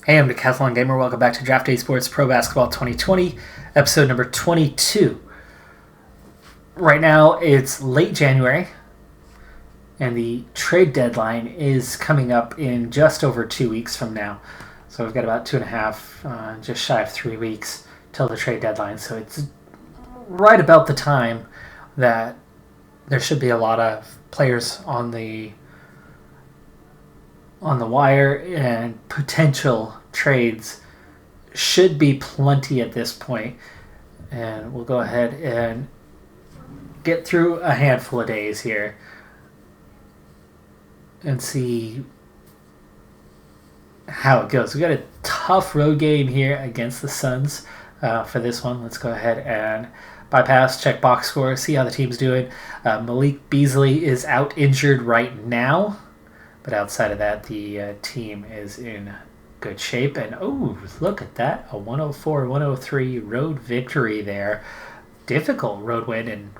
Hey, I'm Decathlon Gamer. Welcome back to Draft Day Sports Pro Basketball 2020, episode number 22. Right now, it's late January, and the trade deadline is coming up in just over 2 weeks from now. So we've got about 2.5, just shy of 3 weeks till the trade deadline. So it's right about the time that there should be a lot of players on the wire, and potential trades should be plenty at this point. And we'll go ahead and get through a handful of days here and see how it goes. We got a tough road game here against the Suns for this one. Let's go ahead and bypass, check box score, see how the team's doing. Malik Beasley is out injured right now. But outside of that, the team is in good shape. And, oh, look at that. A 104-103 road victory there. Difficult road win. And,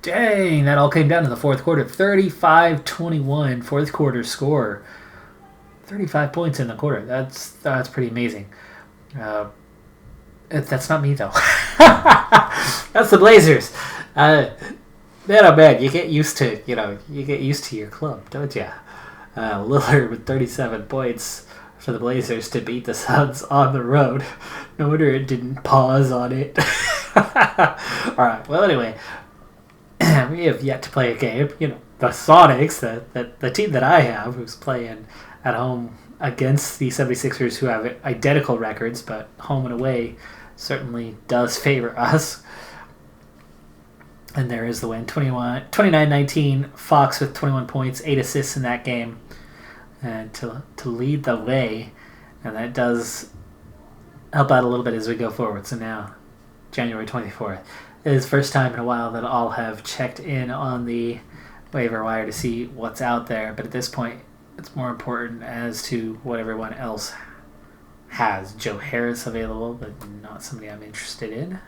dang, that all came down to the fourth quarter. 35-21 fourth quarter score. 35 points in the quarter. That's pretty amazing. That's not me, though. That's the Blazers. Man, oh, man, you get used to your club, don't you? Lillard with 37 points for the Blazers to beat the Suns on the road. No wonder it didn't pause on it. Alright, well, anyway, we have yet to play a game. The Sonics, the team that I have, who's playing at home against the 76ers, who have identical records, but home and away certainly does favor us. And there is the win, 29-19, Fox with 21 points, 8 assists in that game, and to lead the way. And that does help out a little bit as we go forward. So now, January 24th, it is the first time in a while that I'll have checked in on the waiver wire to see what's out there. But at this point, it's more important as to what everyone else has. Joe Harris available, but not somebody I'm interested in.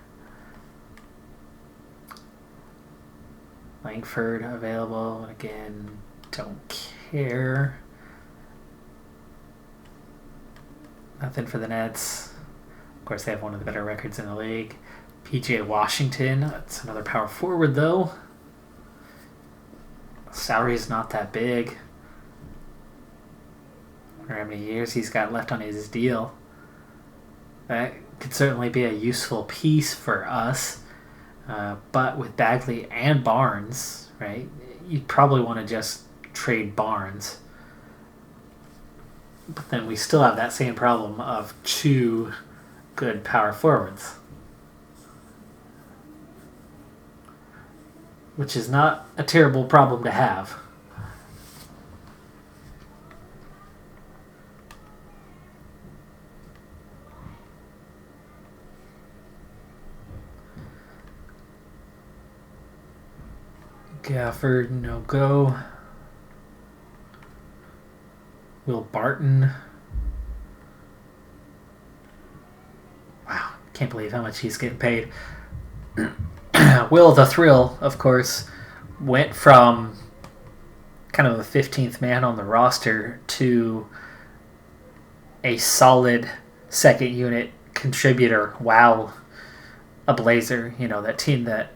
Langford available. Again, don't care. Nothing for the Nets. Of course, they have one of the better records in the league. PJ Washington. That's another power forward, though. Salary is not that big. I wonder how many years he's got left on his deal. That could certainly be a useful piece for us. But with Bagley and Barnes, right, you'd probably want to just trade Barnes. But then we still have that same problem of two good power forwards, which is not a terrible problem to have. Gafford, no go. Will Barton. Wow, can't believe how much he's getting paid. Will the Thrill, of course, went from kind of a 15th man on the roster to a solid second unit contributor. Wow, a Blazer, that team that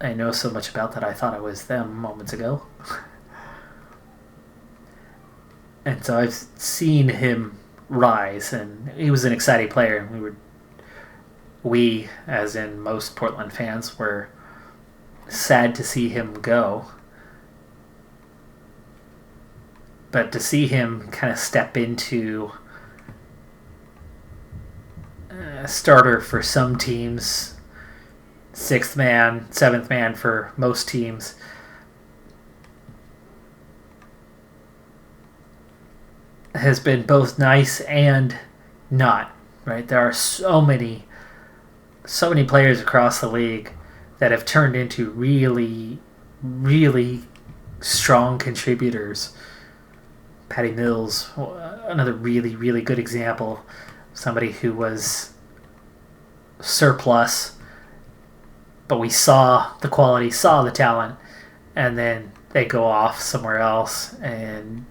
I know so much about that I thought it was them moments ago. And so I've seen him rise, and he was an exciting player. We, as in most Portland fans, were sad to see him go. But to see him kind of step into a starter for some teams, sixth man, seventh man for most teams, has been both nice and not, right? There are so many players across the league that have turned into really, really strong contributors. Patty Mills, another really, really good example. Somebody who was surplus, but we saw the quality, saw the talent, and then they go off somewhere else and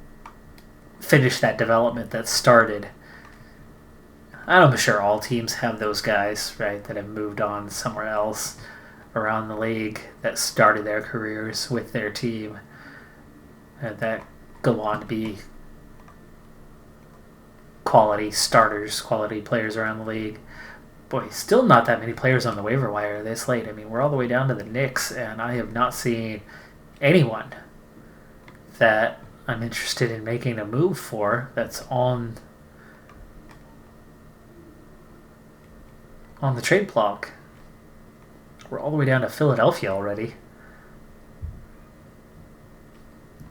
finish that development that started I'm sure all teams have those guys, right, that have moved on somewhere else around the league that started their careers with their team and that go on to be quality starters, quality players around the league. Boy, still not that many players on the waiver wire this late. I mean, we're all the way down to the Knicks, and I have not seen anyone that I'm interested in making a move for that's on the trade block. We're all the way down to Philadelphia already.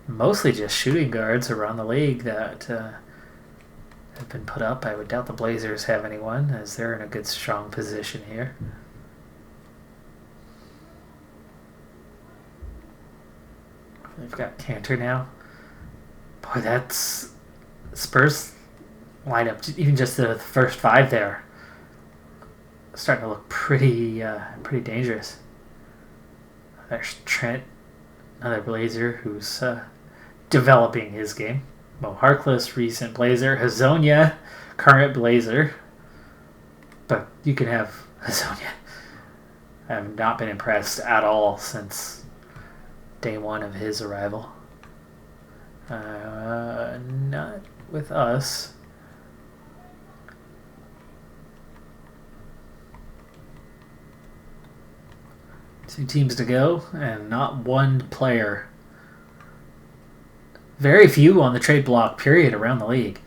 Mostly just shooting guards around the league that have been put up. I would doubt the Blazers have anyone, as they're in a good, strong position here. They've got Cantor now. Boy, that's Spurs lineup. Even just the first five there, starting to look pretty dangerous. There's Trent, another Blazer who's developing his game. Mo Harkless, recent Blazer. Hazonia, current Blazer. But you can have Hazonia. I have not been impressed at all since day one of his arrival. Not with us. Two teams to go, and not one player. Very few on the trade block, period, around the league.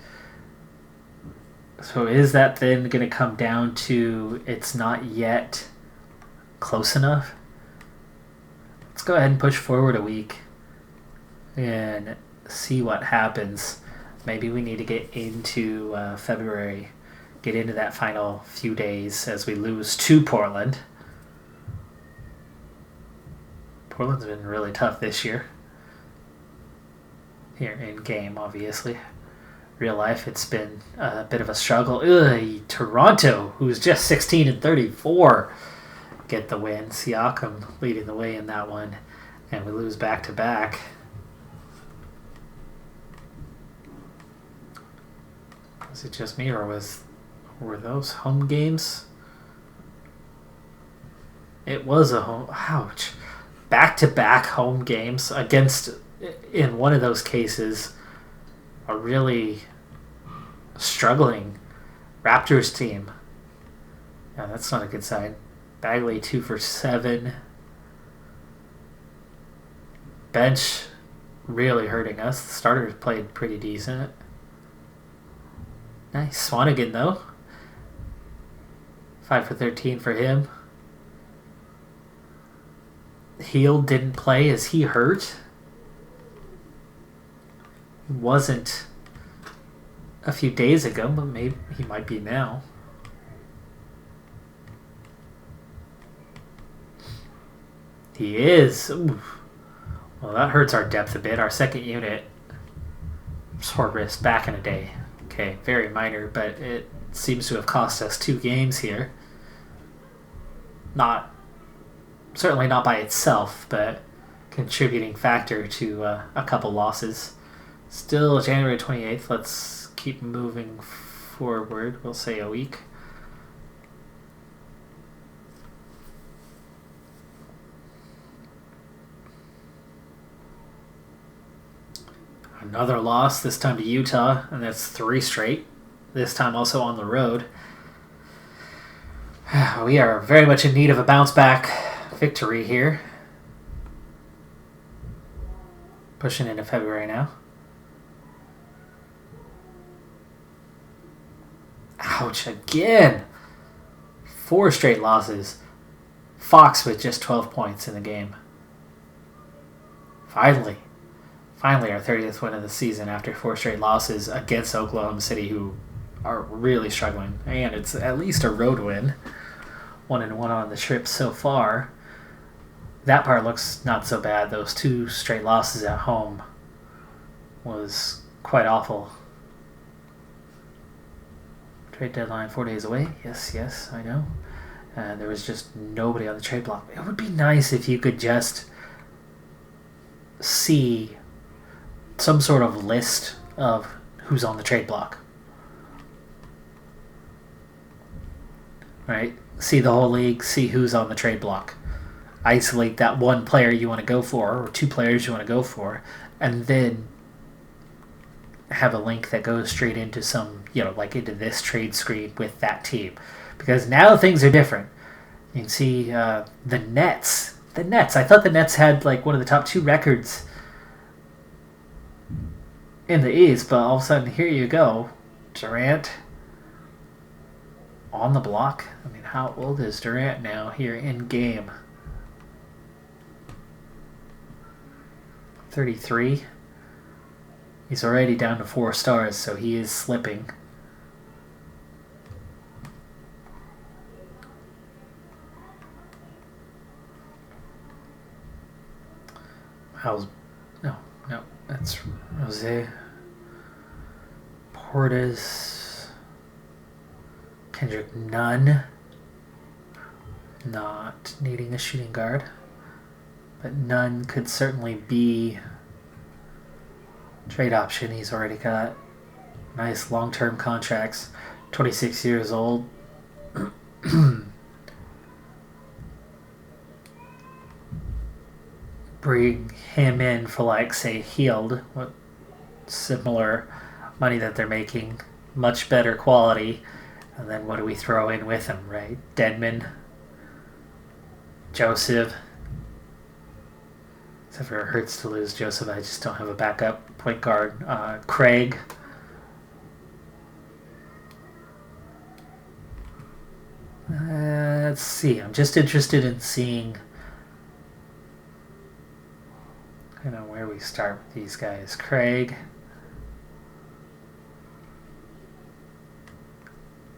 So is that then going to come down to it's not yet close enough? Let's go ahead and push forward a week and see what happens. Maybe we need to get into February, get into that final few days as we lose to Portland. Portland's been really tough this year. Here in game, obviously. Real life, it's been a bit of a struggle. Toronto, who's just 16-34, get the win. Siakam leading the way in that one, and we lose back to back. Was it just me, or were those home games? It was a home. Ouch. Back-to-back home games against, in one of those cases, a really struggling Raptors team. Yeah, that's not a good sign. Bagley 2 for 7. Bench really hurting us. The starters played pretty decent. Nice. Swanigan, though. 5 for 13 for him. Heel didn't play. Is he hurt? He wasn't a few days ago, but maybe he might be now. He is. Ooh. Well, that hurts our depth a bit. Our second unit, sore wrist back in a day. Okay, very minor, but it seems to have cost us 2 games here. Certainly not by itself, but contributing factor to a couple losses. Still January 28th. Let's keep moving forward. We'll say a week. Another loss, this time to Utah, and that's 3 straight. This time also on the road. We are very much in need of a bounce-back victory here. Pushing into February now. Ouch, again! 4 straight losses. Fox with just 12 points in the game. Finally, our 30th win of the season after 4 straight losses against Oklahoma City, who are really struggling. And it's at least a road win. 1-1 on the trip so far. That part looks not so bad. Those 2 straight losses at home was quite awful. Trade deadline 4 days away. Yes, I know. There was just nobody on the trade block. It would be nice if you could just see some sort of list of who's on the trade block. right? See the whole league, see who's on the trade block. Isolate that one player you want to go for, or two players you want to go for, and then have a link that goes straight into some, like into this trade screen with that team. Because now things are different. You can see the Nets. The Nets. I thought the Nets had like one of the top 2 records in the East, but all of a sudden, here you go. Durant on the block. I mean, how old is Durant now here in game? 33. He's already down to 4 stars, so he is slipping. No, that's Jose Portis, Kendrick Nunn, not needing a shooting guard, but Nunn could certainly be trade option. He's already got nice long-term contracts, 26 years old. Bring him in for, like, say, Healed, what similar money that they're making, much better quality, and then what do we throw in with him, right? Dedmon, Joseph. Except for it hurts to lose Joseph, I just don't have a backup point guard. Craig. Let's see. I'm just interested in seeing where we start with these guys. Craig,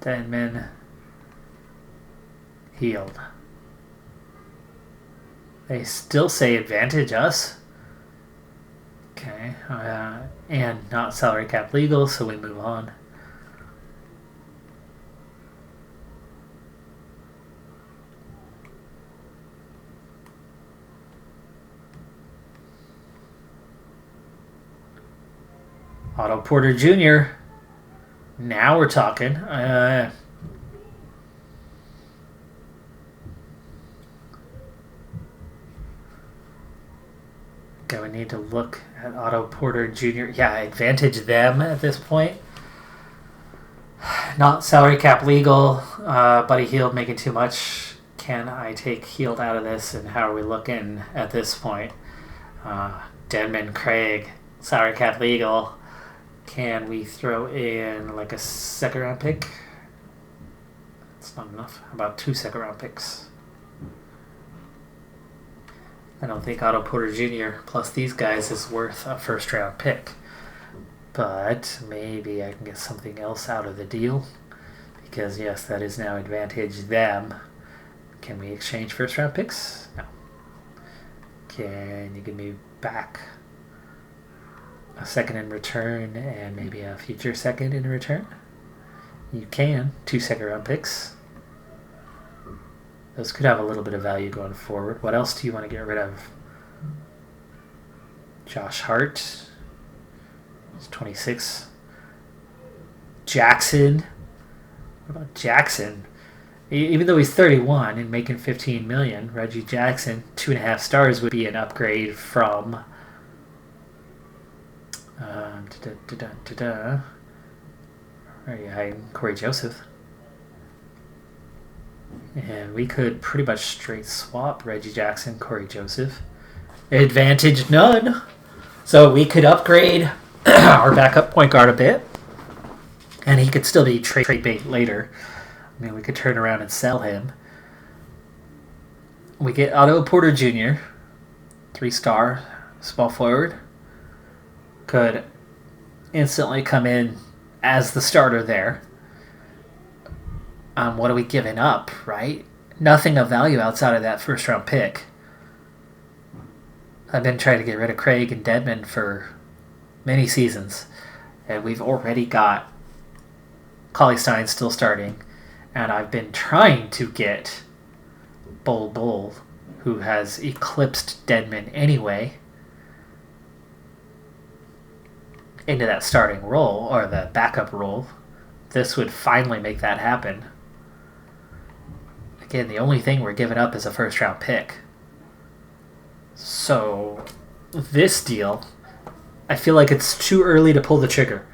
Denman, Healed. They still say advantage us. Okay. And not salary cap legal, so we move on. Otto Porter Jr. Now we're talking. Okay, we need to look at Otto Porter Jr. Yeah, advantage them at this point. Not salary cap legal. Buddy Hield making too much. Can I take Hield out of this? And how are we looking at this point? Denman, Craig, salary cap legal. Can we throw in like a 2nd round pick? That's not enough. How about 2 2nd round picks? I don't think Otto Porter Jr. plus these guys is worth a 1st round pick. But maybe I can get something else out of the deal. Because yes, that is now advantage them. Can we exchange 1st round picks? No. Can you give me back a 2nd in return and maybe a future 2nd in return? You can. 2 2nd round picks. Those could have a little bit of value going forward. What else do you want to get rid of? Josh Hart. He's 26. Jackson. What about Jackson? Even though he's 31 and making $15 million, Reggie Jackson, 2.5 stars would be an upgrade from Are you hiding? Corey Joseph. And we could pretty much straight swap Reggie Jackson, Corey Joseph. Advantage none. So we could upgrade our backup point guard a bit. And he could still be trade bait later. I mean, we could turn around and sell him. We get Otto Porter Jr., 3-star, small forward. Could instantly come in as the starter there. What are we giving up, right? Nothing of value outside of that 1st round pick. I've been trying to get rid of Craig and Dedmon for many seasons. And we've already got Cauley-Stein still starting. And I've been trying to get Bull, who has eclipsed Dedmon anyway, into that starting role, or the backup role. This would finally make that happen. Again, the only thing we're giving up is a first round pick. So, this deal, I feel like it's too early to pull the trigger.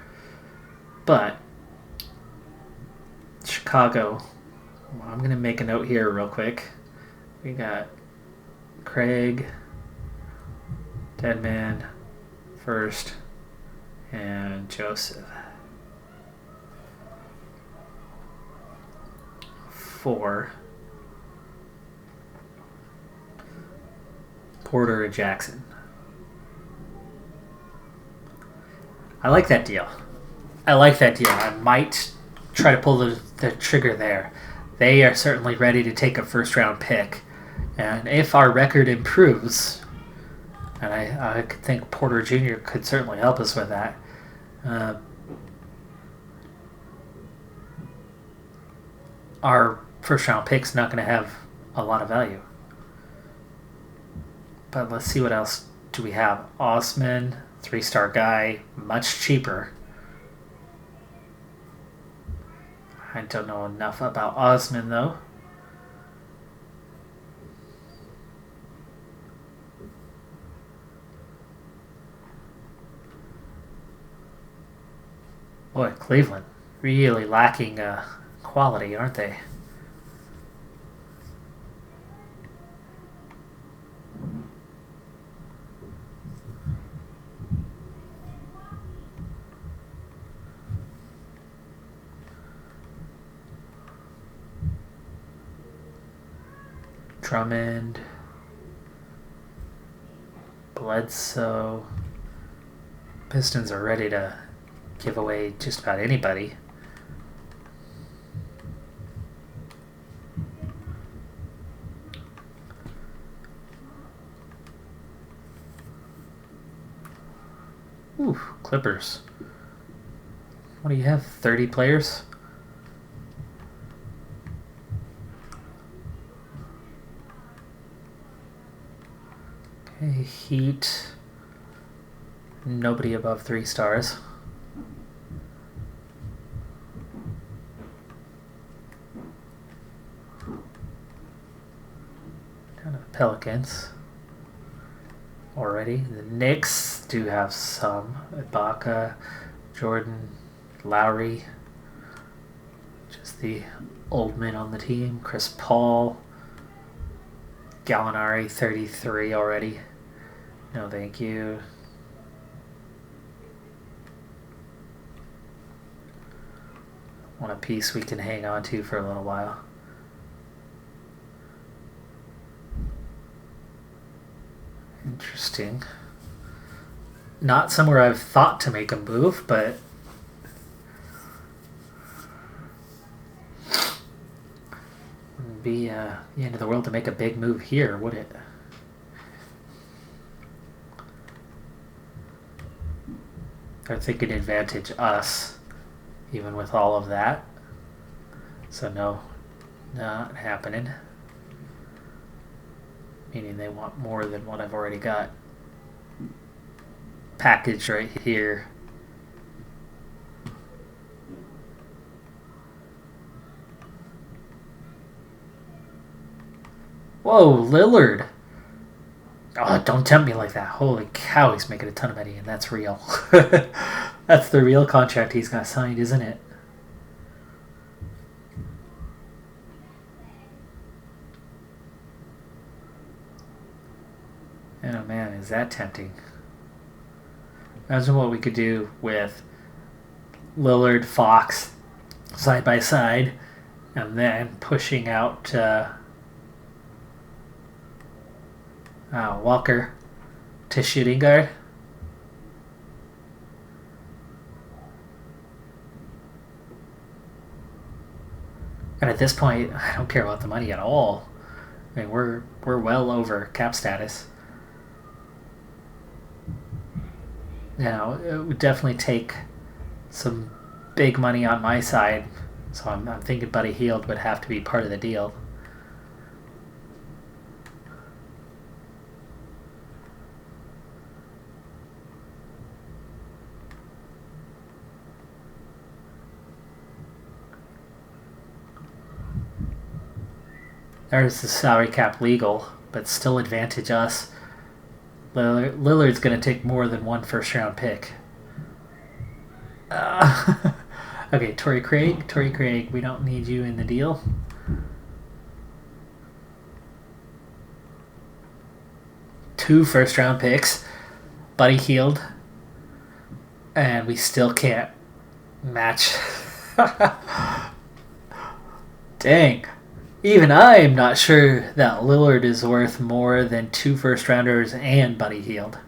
But, Chicago, I'm going to make a note here real quick. We got Craig, Deadman, first, and Joseph. 4. Porter and Jackson. I like that deal. I might try to pull the trigger there. They are certainly ready to take a first round pick. And if our record improves, and I could think Porter Jr. could certainly help us with that, our first round pick's not going to have a lot of value. But let's see what else do we have. Osman, 3-star guy, much cheaper. I don't know enough about Osman though. Boy, Cleveland really lacking quality, aren't they? Drummond, Bledsoe. Pistons are ready to give away just about anybody. Ooh, Clippers. What do you have? 30 players? Okay, Heat. Nobody above 3 stars. Down to the Pelicans. Already. The Knicks do have some. Ibaka, Jordan, Lowry. Just the old men on the team. Chris Paul. Gallinari, 33 already. No, thank you. Want a piece we can hang on to for a little while. Interesting. Not somewhere I've thought to make a move, but wouldn't be the end of the world to make a big move here, would it? They're thinking advantage us, even with all of that. So no, not happening. Meaning they want more than what I've already got packaged right here. Whoa, Lillard. Oh, don't tempt me like that. Holy cow, he's making a ton of money, and that's real. That's the real contract he's got signed, isn't it? And oh man, is that tempting. Imagine what we could do with Lillard, Fox, side by side, and then pushing out Walker to shooting guard. And at this point, I don't care about the money at all. I mean, we're well over cap status. Now, it would definitely take some big money on my side, so I'm thinking Buddy Hield would have to be part of the deal. There's the salary cap legal, but still advantage us. Lillard's going to take more than one first round pick. Okay, Torrey Craig, we don't need you in the deal. Two first round picks, Buddy Hield, and we still can't match. Dang. Even I am not sure that Lillard is worth more than two first rounders and Buddy Hield.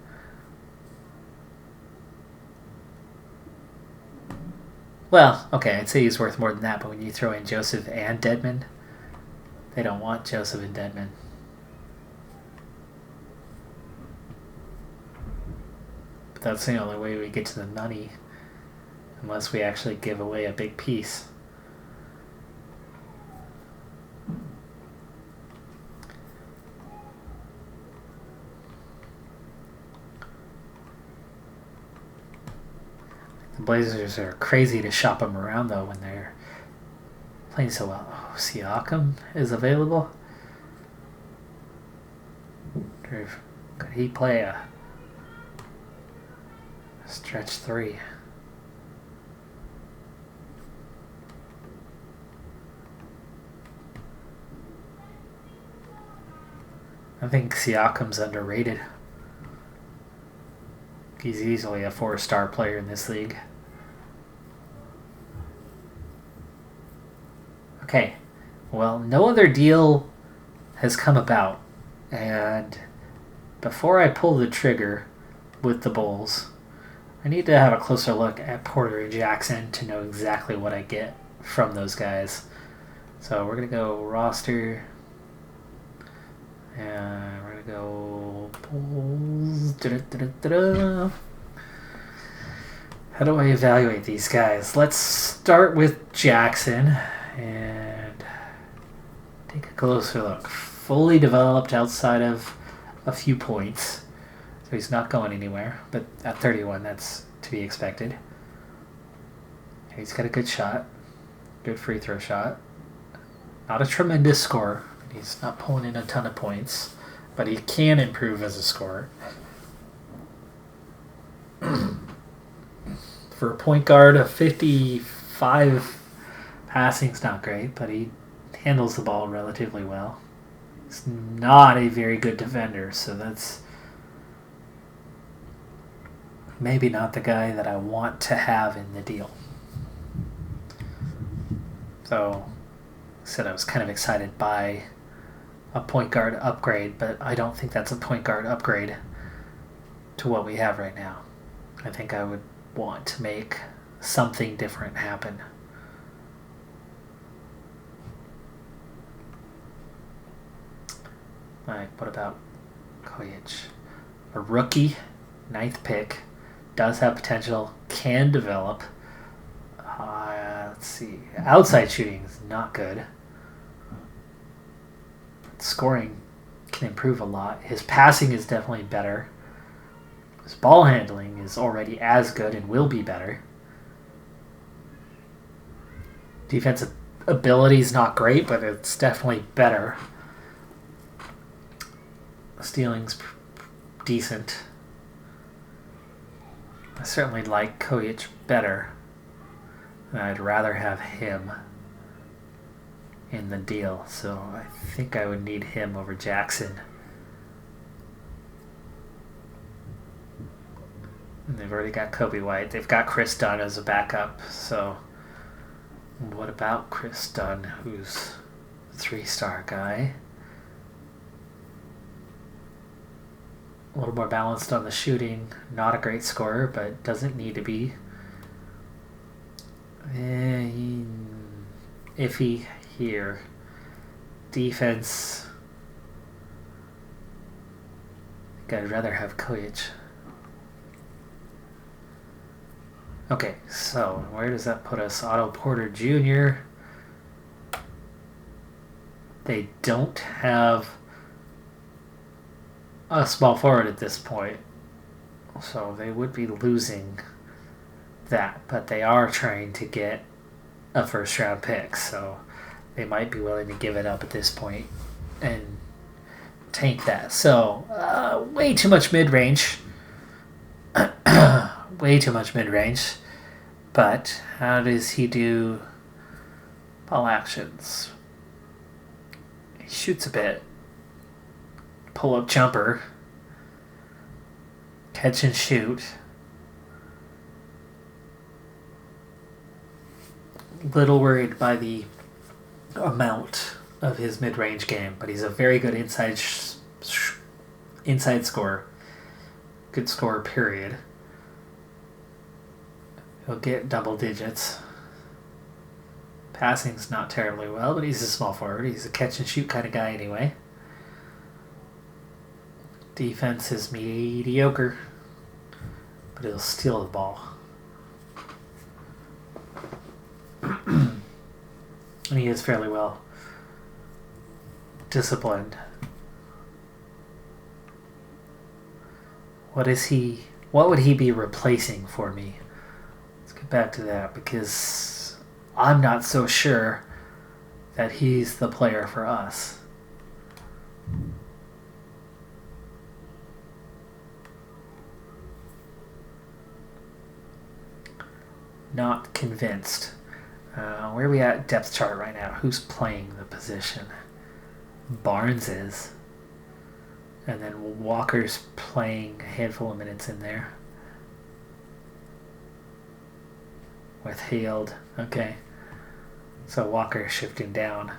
Well, okay, I'd say he's worth more than that, but when you throw in Joseph and Dedmon, they don't want Joseph and Dedmon. But that's the only way we get to the money, unless we actually give away a big piece. The Blazers are crazy to shop them around, though, when they're playing so well. Oh, Siakam is available. Could he play a stretch three? I think Siakam's underrated. He's easily a 4-star player in this league. Okay, well, no other deal has come about, and before I pull the trigger with the Bulls, I need to have a closer look at Porter and Jackson to know exactly what I get from those guys. So we're going to go roster, and we're going to go Bulls. How do I evaluate these guys? Let's start with Jackson and take a closer look. Fully developed outside of a few points, so he's not going anywhere, but at 31 that's to be expected. He's got a good shot, good free throw shot, not a tremendous scorer. He's not pulling in a ton of points, but he can improve as a scorer. For a point guard, a 55 passing's not great, but he handles the ball relatively well. He's not a very good defender, so that's maybe not the guy that I want to have in the deal. So, I said I was kind of excited by a point guard upgrade, but I don't think that's a point guard upgrade to what we have right now. I think I would want to make something different happen. Like, what about Kojic? A rookie, 9th pick, does have potential, can develop. Let's see. Outside shooting is not good. Scoring can improve a lot. His passing is definitely better. His ball handling is already as good and will be better. Defensive ability is not great, but it's definitely better. Stealing's decent. I certainly like Kojic better, and I'd rather have him in the deal, so I think I would need him over Jackson. And they've already got Kobe White. They've got Chris Dunn as a backup, so what about Chris Dunn, who's a 3-star guy? A little more balanced on the shooting. Not a great scorer, but doesn't need to be. Iffy here. Defense. I think I'd rather have Kojic. Okay, so where does that put us? Otto Porter Jr. They don't have a small forward at this point, so they would be losing that, but they are trying to get a first round pick, so they might be willing to give it up at this point and tank that. So, way too much mid-range. Way too much mid-range. But how does he do ball actions? He shoots a bit. Pull-up jumper. Catch and shoot. Little worried by the amount of his mid-range game, but he's a very good inside scorer. Good scorer, period. He'll get double digits. Passing's not terribly well, but he's a small forward. He's a catch-and-shoot kind of guy anyway. Defense is mediocre, but he'll steal the ball. And he is fairly well disciplined. What would he be replacing for me? Let's get back to that, because I'm not so sure that he's the player for us. Not convinced. Where are we at depth chart right now? Who's playing the position? Barnes is. And then Walker's playing a handful of minutes in there. With Haled. Okay. So Walker shifting down.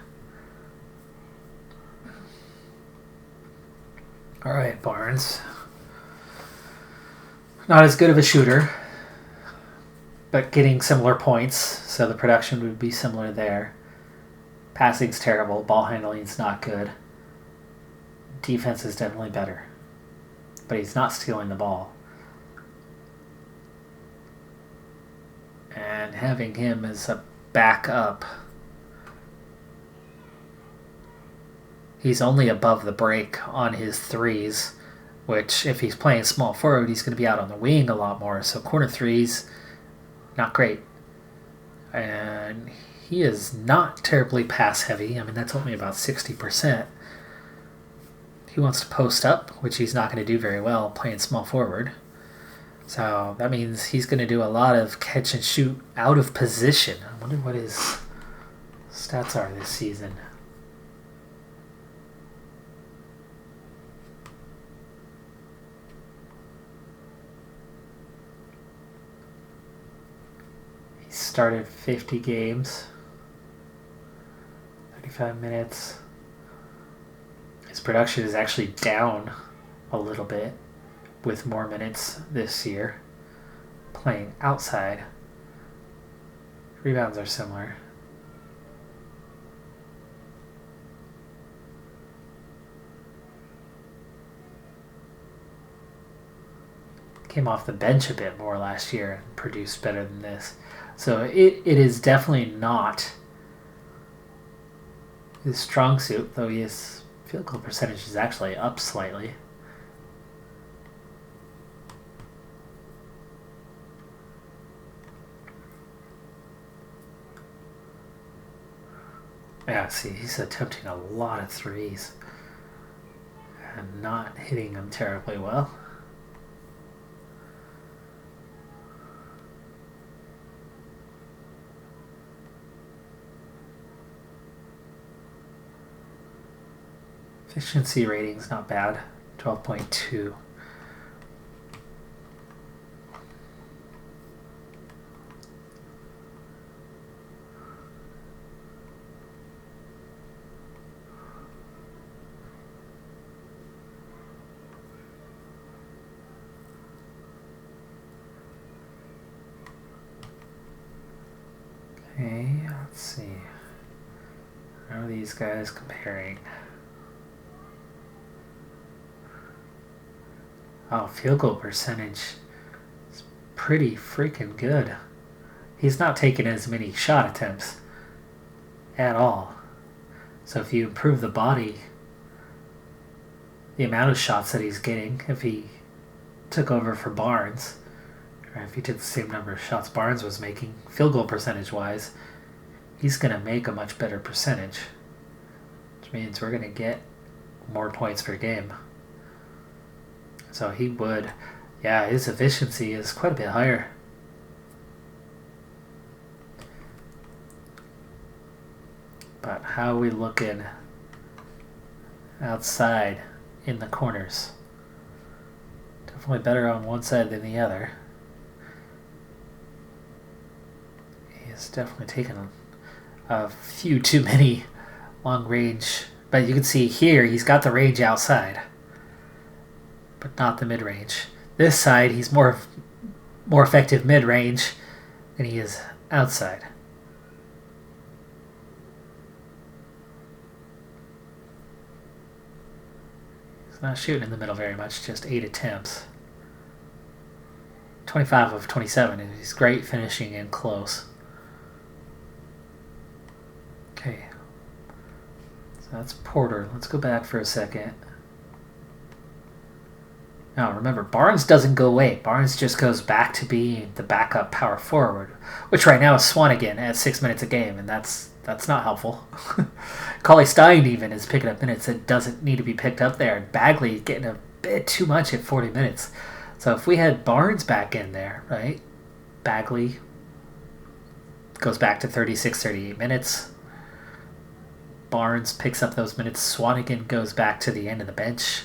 Alright, Barnes. Not as good of a shooter, but getting similar points, so the production would be similar there. Passing's terrible. Ball handling's not good. Defense is definitely better. But he's not stealing the ball. And having him as a backup, he's only above the break on his threes, which if he's playing small forward, he's going to be out on the wing a lot more. So corner threes, not great. And he is not terribly pass heavy. I mean, that's only about 60%. He wants to post up, which he's not going to do very well playing small forward. So that means he's going to do a lot of catch and shoot out of position. I wonder what his stats are this season. He started 50 games, 35 minutes. His production is actually down a little bit with more minutes this year playing outside. Rebounds are similar. Came off the bench a bit more last year and produced better than this. So it is definitely not his strong suit, though his field goal percentage is actually up slightly. Yeah, see, he's attempting a lot of threes and not hitting them terribly well. Efficiency rating's not bad, 12.2. Okay, let's see. How are these guys comparing? Oh, field goal percentage is pretty freaking good. He's not taking as many shot attempts at all. So if you improve the body, the amount of shots that he's getting, if he took over for Barnes, or if he took the same number of shots Barnes was making, field goal percentage-wise, he's going to make a much better percentage. Which means we're going to get more points per game. So he would, yeah, his efficiency is quite a bit higher. But how are we looking outside in the corners? Definitely better on one side than the other. He's definitely taken a few too many long range. But you can see here he's got the range outside, but not the mid-range. This side he's more effective mid-range than he is outside. He's not shooting in the middle very much, just 8 attempts. 25 of 27, and he's great finishing in close. Okay. So that's Porter. Let's go back for a second. Now remember, Barnes doesn't go away. Barnes just goes back to being the backup power forward, which right now is Swanigan at 6 minutes a game, and that's not helpful. Cauley Stein even is picking up minutes that doesn't need to be picked up there, and Bagley getting a bit too much at 40 minutes. So if we had Barnes back in there, right, Bagley goes back to 36, 38 minutes. Barnes picks up those minutes. Swanigan goes back to the end of the bench.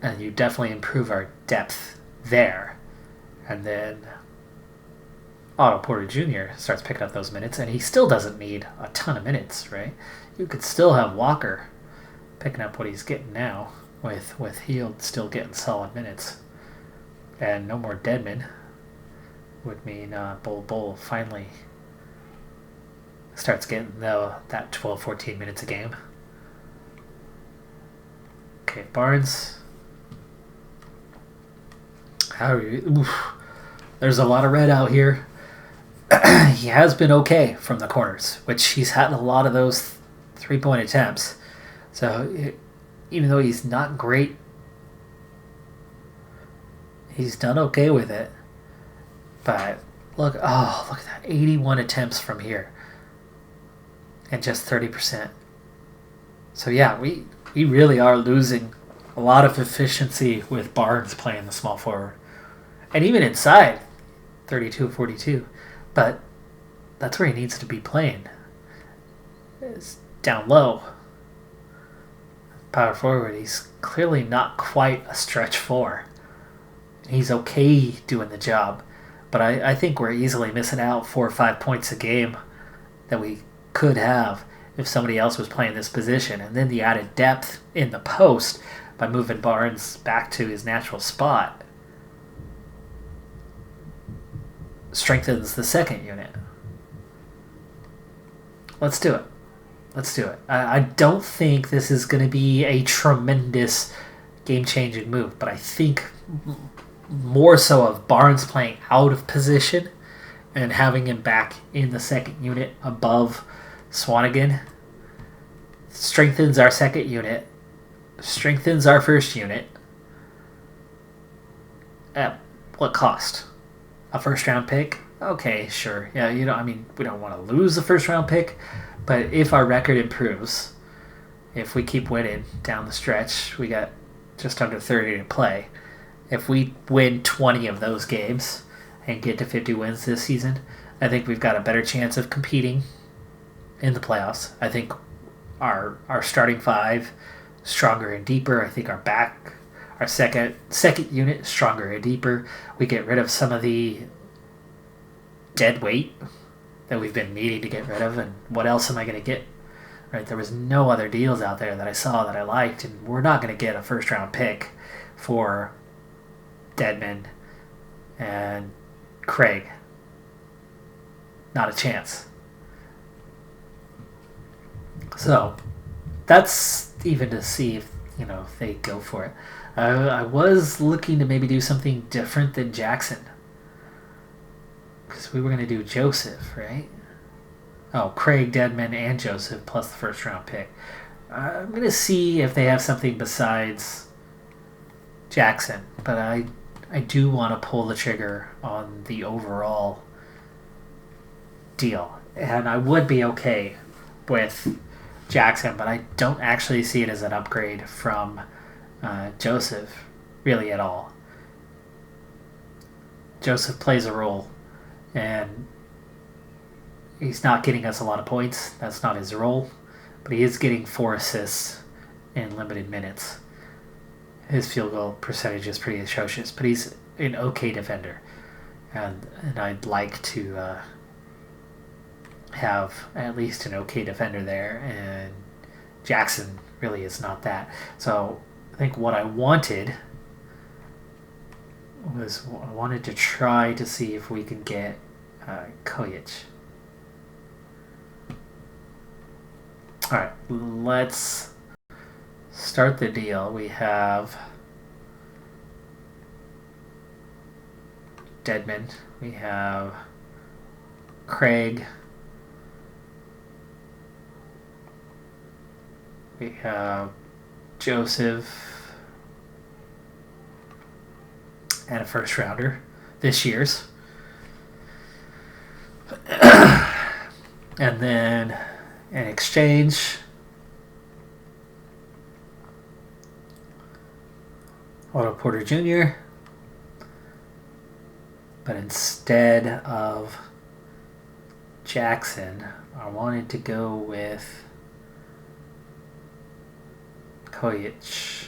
And you definitely improve our depth there. And then Otto Porter Jr. starts picking up those minutes, and he still doesn't need a ton of minutes, right? You could still have Walker picking up what he's getting now, with Heald still getting solid minutes. And no more Deadman would mean Bull finally starts getting that 12, 14 minutes a game. Okay, Barnes. How are you? Oof. There's a lot of red out here. He has been okay from the corners, which he's had a lot of those 3-point attempts. So even though he's not great, he's done okay with it. But look at that, 81 attempts from here, and just 30%. So yeah, we really are losing a lot of efficiency with Barnes playing the small forward. And even inside, 32-42. But that's where he needs to be playing. It's down low. Power forward, he's clearly not quite a stretch 4. He's okay doing the job. But I think we're easily missing out 4 or 5 points a game that we could have if somebody else was playing this position. And then the added depth in the post by moving Barnes back to his natural spot strengthens the second unit. Let's do it. I don't think this is going to be a tremendous game-changing move, but I think more so of Barnes playing out of position and having him back in the second unit above Swanigan strengthens our second unit, strengthens our first unit. At what cost? A first-round pick? Okay, sure. Yeah, we don't want to lose the first-round pick, but if our record improves, if we keep winning down the stretch, we got just under 30 to play. If we win 20 of those games and get to 50 wins this season, I think we've got a better chance of competing in the playoffs. I think our starting 5 stronger and deeper. I think our second unit is stronger and deeper. We get rid of some of the dead weight that we've been needing to get rid of, and what else am I going to get? Right, there was no other deals out there that I saw that I liked, and we're not going to get a first-round pick for Deadman and Craig. Not a chance. So that's even to see if they go for it. I was looking to maybe do something different than Jackson, because we were going to do Joseph, right? Oh, Craig, Deadman, and Joseph plus the first round pick. I'm going to see if they have something besides Jackson, but I do want to pull the trigger on the overall deal, and I would be okay with Jackson, but I don't actually see it as an upgrade from Joseph really at all. Joseph plays a role, and he's not getting us a lot of points. That's not his role, but he is getting 4 assists in limited minutes. His field goal percentage is pretty atrocious, but he's an okay defender, and I'd like to have at least an okay defender there, and Jackson really is not that. So I think what I wanted was I wanted to try to see if we could get Kojic. Alright, let's start the deal. We have Deadman, we have Craig, we have Joseph, and a first rounder this year's. And then in exchange, Otto Porter Jr., but instead of Jackson, I wanted to go with Kojic,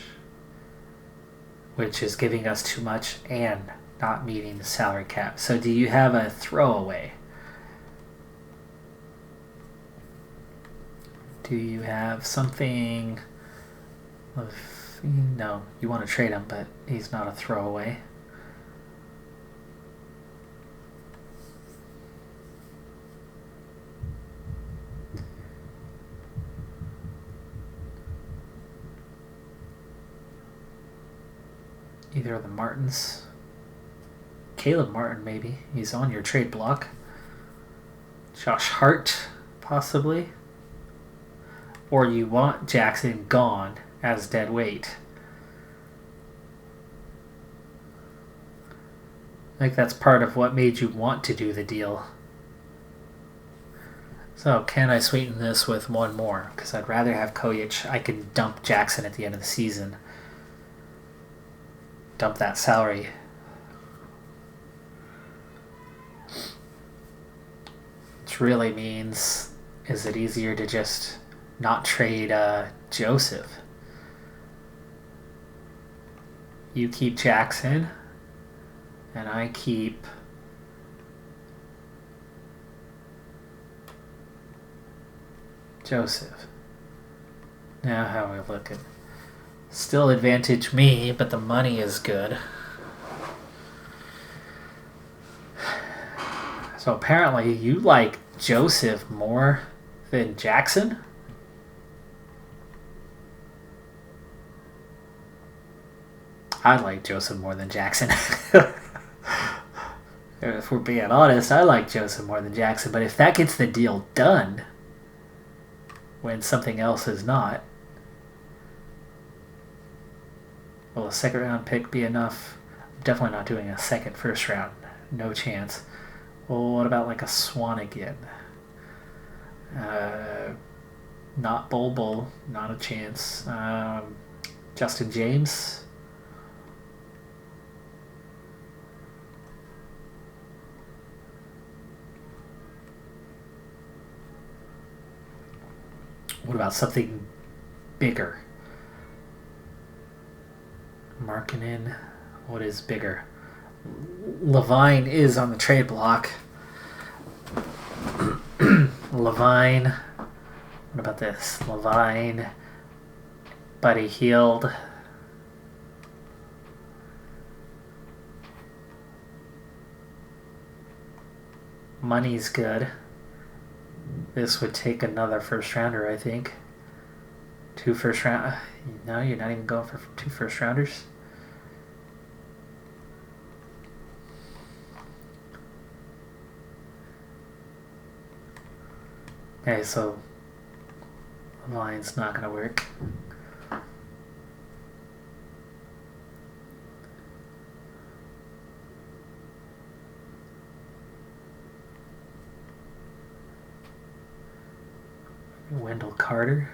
which is giving us too much and not meeting the salary cap. So do you have a throwaway? Do you have something of... No, you want to trade him, but he's not a throwaway. Either of the Martins. Caleb Martin, maybe. He's on your trade block. Josh Hart, possibly. Or you want Jackson gone as dead weight. I think that's part of what made you want to do the deal. So, can I sweeten this with one more? Because I'd rather have Kojic. I can dump Jackson at the end of the season. Dump that salary. Which really means, is it easier to just not trade Joseph? You keep Jackson, and I keep Joseph. Now how are we looking? Still advantage me, but the money is good. So apparently you like Joseph more than Jackson? I like Joseph more than Jackson. If we're being honest, I like Joseph more than Jackson, but if that gets the deal done when something else is not, will a second round pick be enough? I'm definitely not doing a second first round. No chance. Well, what about like a Swan again? Not Bull. Not a chance. Justin James. What about something bigger? Markkinen. What is bigger? Levine is on the trade block. Levine. What about this? Levine. Buddy Hield. Money's good. This would take another first rounder, I think. 2 first round. No, you're not even going for 2 first rounders. Okay, so line's not gonna work. Wendell Carter.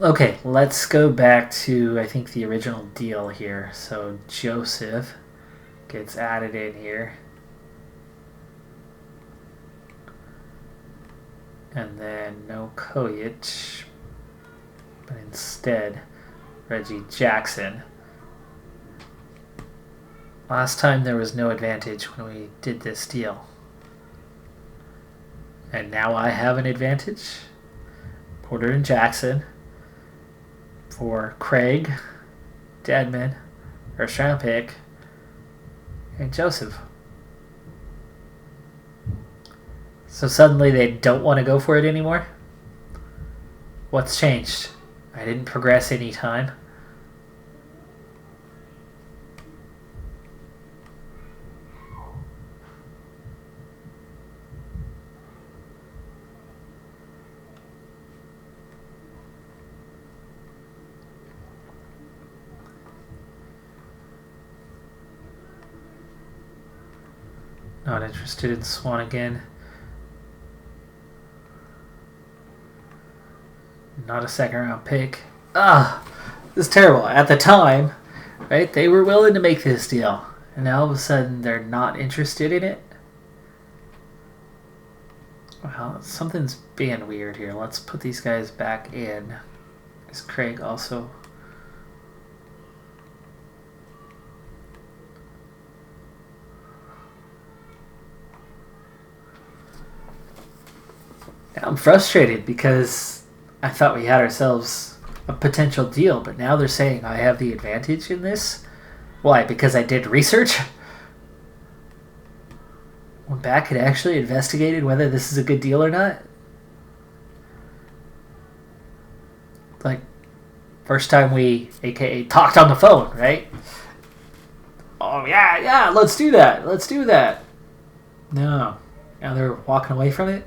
Okay, let's go back to, I think, the original deal here. So Joseph gets added in here. And then no Kojic, but instead Reggie Jackson. Last time there was no advantage when we did this deal. And now I have an advantage. Porter and Jackson for Craig, Dedman, first round pick, and Joseph. So suddenly they don't want to go for it anymore? What's changed? I didn't progress any time. Not interested in Swan again. Not a second round pick. This is terrible. At the time, right, they were willing to make this deal. And now all of a sudden they're not interested in it. Well, something's being weird here. Let's put these guys back in. Is Craig also... I'm frustrated because I thought we had ourselves a potential deal, but now they're saying I have the advantage in this. Why? Because I did research? Went back and actually investigated whether this is a good deal or not? Like, first time we, aka, talked on the phone, right? Oh, yeah, let's do that. Let's do that. No. Now they're walking away from it?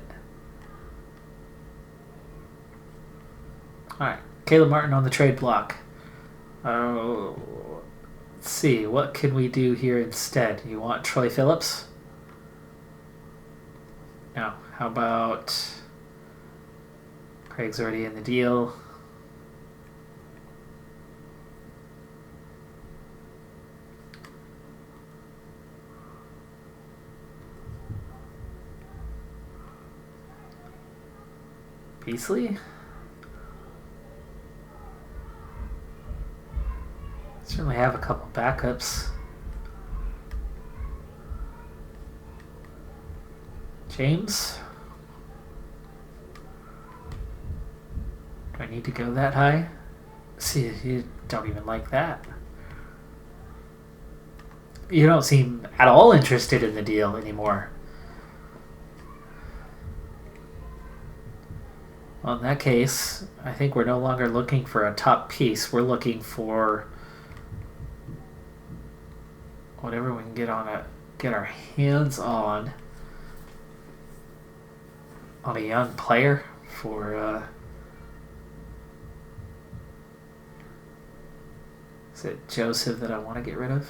Alright, Caleb Martin on the trade block. Let's see, what can we do here instead? You want Troy Phillips? No. How about... Craig's already in the deal. Beasley? Certainly have a couple backups. James? Do I need to go that high? See, you don't even like that. You don't seem at all interested in the deal anymore. Well, in that case, I think we're no longer looking for a top piece. We're looking for whatever we can get our hands on a young player for is it Joseph that I want to get rid of?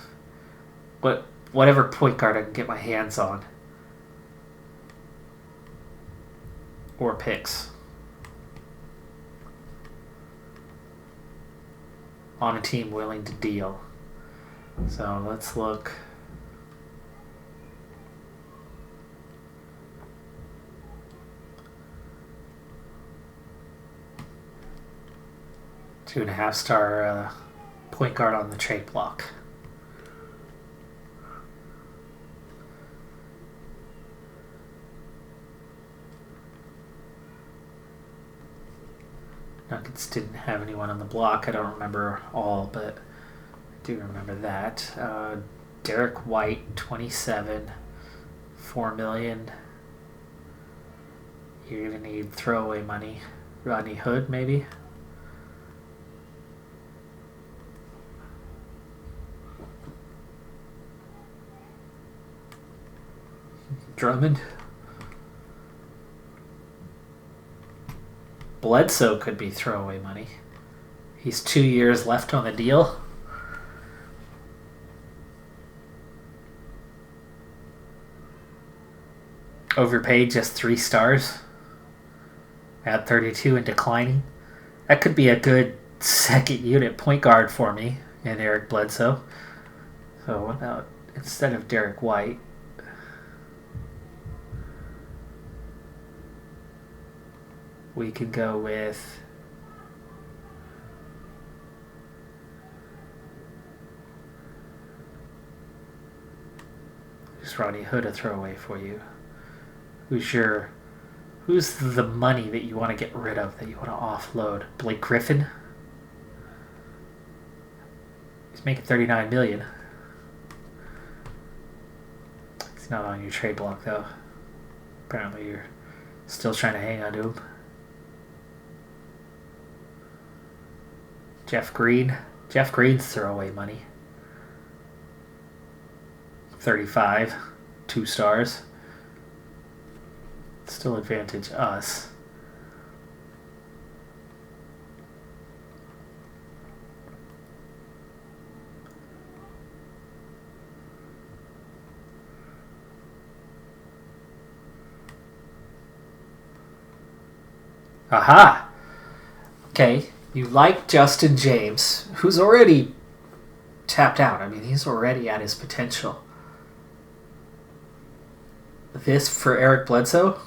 Whatever point guard I can get my hands on. Or picks. On a team willing to deal. So let's look. Two and a half star point guard on the trade block. Nuggets didn't have anyone on the block. I don't remember all, but I do remember that. Derek White, 27, $4 million. You're gonna need throwaway money. Rodney Hood, maybe. Drummond. Bledsoe could be throwaway money. He's 2 years left on the deal. Overpaid, just 3 stars. At 32 and declining. That could be a good second unit point guard for me in Eric Bledsoe. So what about instead of Derek White? We could go with just Rodney Hood, a throwaway for you. Who's the money that you want to get rid of, that you want to offload? Blake Griffin? He's making $39 million. He's not on your trade block though. Apparently you're still trying to hang on to him. Jeff Green. Jeff Green's throwaway money. 35. 2 stars. Still advantage us. Aha! Okay, you like Justin James, who's already tapped out. I mean, he's already at his potential. This for Eric Bledsoe?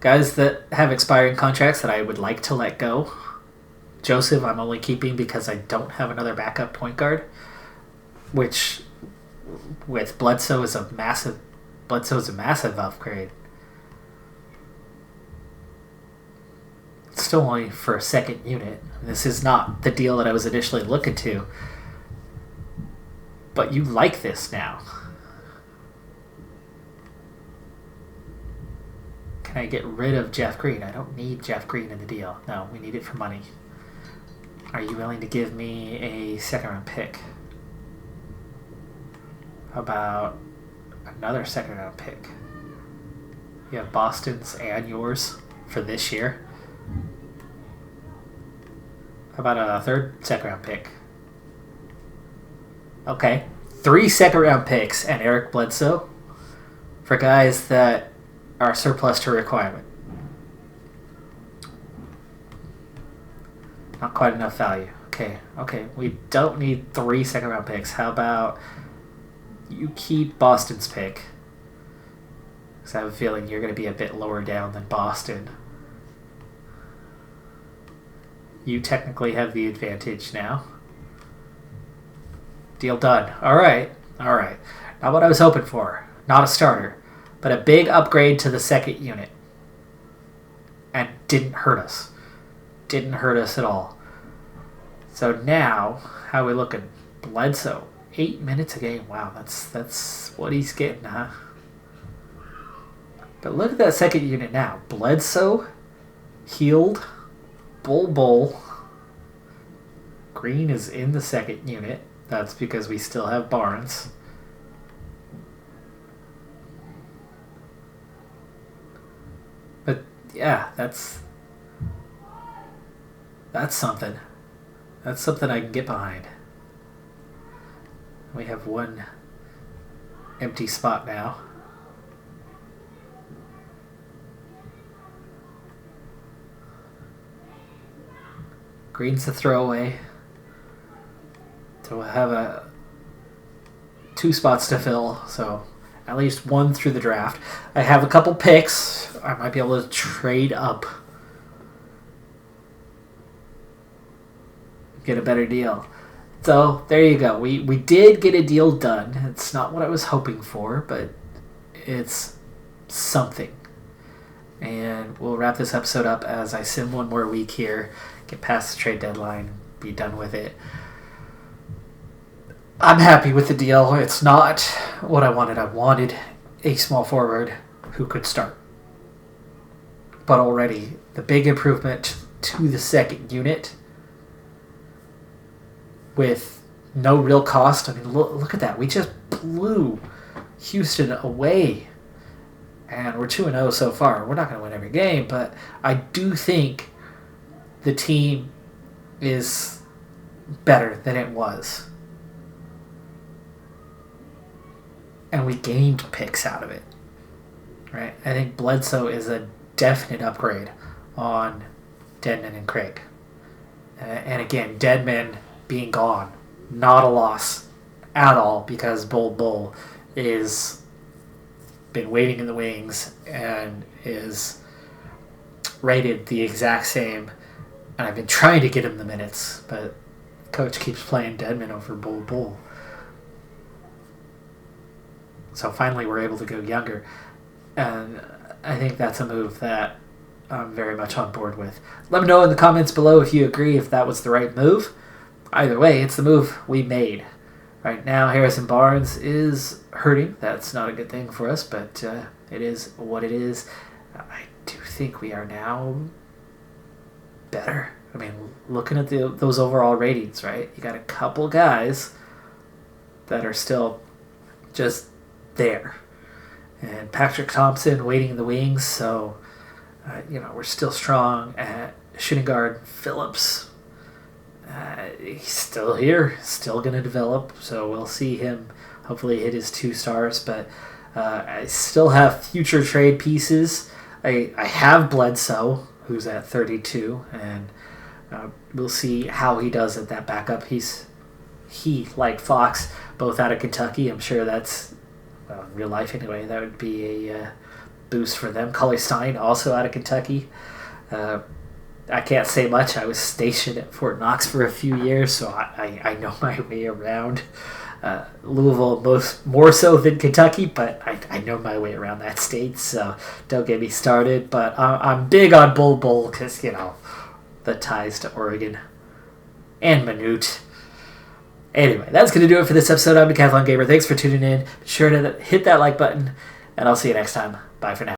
Guys that have expiring contracts that I would like to let go. Joseph I'm only keeping because I don't have another backup point guard, which with Bledsoe is a massive upgrade. It's still only for a second unit. This is not the deal that I was initially looking to. But you like this now. Can I get rid of Jeff Green? I don't need Jeff Green in the deal. No, we need it for money. Are you willing to give me a second-round pick? How about another second-round pick? You have Boston's and yours for this year. How about a third second-round pick? Okay. 3 second-round picks and Eric Bledsoe for guys that are surplus to requirement. Not quite enough value. Okay. We don't need 3 second-round picks. How about you keep Boston's pick? Because I have a feeling you're going to be a bit lower down than Boston. You technically have the advantage now. Deal done. All right. Not what I was hoping for. Not a starter, but a big upgrade to the second unit. And didn't hurt us. Didn't hurt us at all. So now, how are we looking? Bledsoe, 8 minutes a game. Wow, that's what he's getting, huh? But look at that second unit now. Bledsoe, Healed, Bull. Green is in the second unit. That's because we still have Barnes. But yeah, that's something. That's something I can get behind. We have one empty spot now. Green's a throwaway. So we'll have 2 spots to fill, so at least 1 through the draft. I have a couple picks. I might be able to trade up. Get a better deal. So there you go. We did get a deal done. It's not what I was hoping for, but it's something. And we'll wrap this episode up as I sim one more week here, get past the trade deadline, be done with it. I'm happy with the deal. It's not what I wanted. I wanted a small forward who could start. But already, the big improvement to the second unit with no real cost. I mean, look at that. We just blew Houston away. And we're 2-0 so far. We're not going to win every game, but I do think the team is better than it was. And we gained picks out of it. Right? I think Bledsoe is a definite upgrade on Dedmon and Craig. And again, Dedmon being gone, not a loss at all, because Bull is been waiting in the wings and is rated the exact same. And I've been trying to get him the minutes, but coach keeps playing Dedmon over Bull. So finally we're able to go younger. And I think that's a move that I'm very much on board with. Let me know in the comments below if you agree, if that was the right move. Either way, it's the move we made. Right now, Harrison Barnes is hurting. That's not a good thing for us, but it is what it is. I do think we are now better. I mean, looking at those overall ratings, right? You got a couple guys that are still just there. And Patrick Thompson waiting in the wings, so we're still strong at shooting guard. Phillips, he's still here, still going to develop, so we'll see him hopefully hit his 2 stars, but I still have future trade pieces. I have Bledsoe, who's at 32, and we'll see how he does at that backup. He, like Fox, both out of Kentucky. I'm sure that's, well, in real life anyway, that would be a boost for them. Cully Stein, also out of Kentucky. I can't say much. I was stationed at Fort Knox for a few years, so I know my way around Louisville more so than Kentucky, but I know my way around that state, so don't get me started. But I'm big on Bull because, the ties to Oregon and Minute. Anyway, that's going to do it for this episode. I'm Decathlon Gamer. Thanks for tuning in. Be sure to hit that like button, and I'll see you next time. Bye for now.